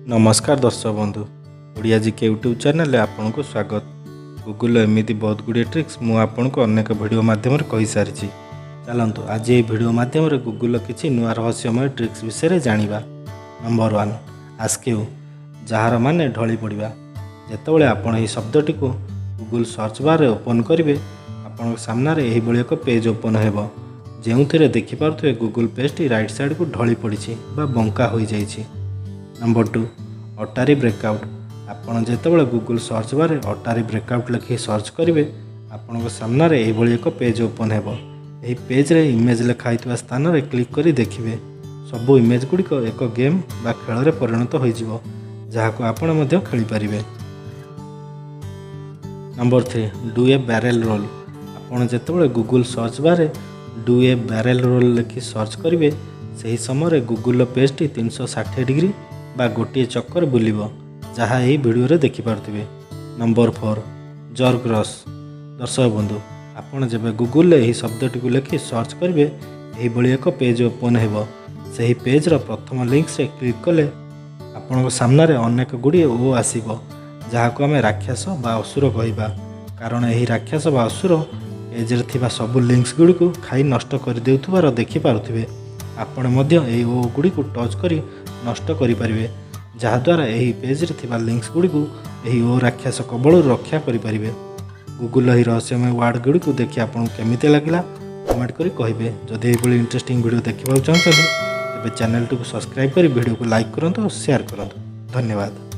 नमस्कार दर्शक बंधु ओडिया जीके यूट्यूब चैनल आपन को स्वागत। गूगल एमती बहुत गुड़े ट्रिक्स मु आपन को अनेक वीडियो माध्यम कही सारी। चलतु आज ये वीडियो माध्यम गूगल किसी नुआ रहस्यमय ट्रिक्स विषय जानिबा। नंबर 1 आस्क्यू जार माने ढली पड़ा। जितेबाला आपड़ यह शब्दटी को गूगल सर्च बार ओपन करेंगे आपण सामने यह एक पेज ओपन हो जो देखिपे गूगल पेजटी राइट साइड को ढली पड़ी बंका हो जाइए। नंबर 2 अटारी ब्रेकआउट आपड़ जितेबाला गूगल सर्च बार अटारी ब्रेकआउट लिखि सर्च करेंगे आपण सामने यह एक पेज ओपन हो। यह पेज रे इमेज लिखाई स्थान में क्लिक कर देखिए सबू इमेज गुड़िक एक गेम बा खेल में परिणत हो जहाँ आपण खेली पारे। Number 3 do a barrel roll आपड़ जितेबाला Google search bar do a barrel roll लिखि सर्च करेंगे से ही समय गूगल पेजटी 360 डिग्री बा गोटे चक्कर बुलिबो जहाँ यही वीडियो देखिपे। नंबर 4 जर्क रस दर्शक बंधु आपड़ जब गूगल यही शब्दटी को लिखि सर्च करेंगे यही एक पेज ओपन हो से ही पेजर प्रथम लिंक से क्लिक कले आपण सामने अनेक गुड़िए ओ आसो जहाँ को आम राक्षस बा असुर कहवा कारण यही राक्षस बा असुर पेजरे थिबा सबु लिंक्स गुड़ी को खाई नष्ट कर देउथुबार देखिपे। आपण यही ओ गुड़ी को टच करी नष्ट करें जहाद्वारा यही पेजरे थिबा लिंक्स गुड़ी को यही ओ राक्षस कबल रक्षा करें। गूगल यही रहस्यमय वार्ड गुड़ी को देखिए आपको केमिति लगिला कमेंट करी कहिबे। जदि एभली इंटरेस्टिंग वीडियो देखिबा चाहते तेज चैनल को सब्सक्राइब कर वीडियो को लाइक करंतु और शेयर करंतु। धन्यवाद।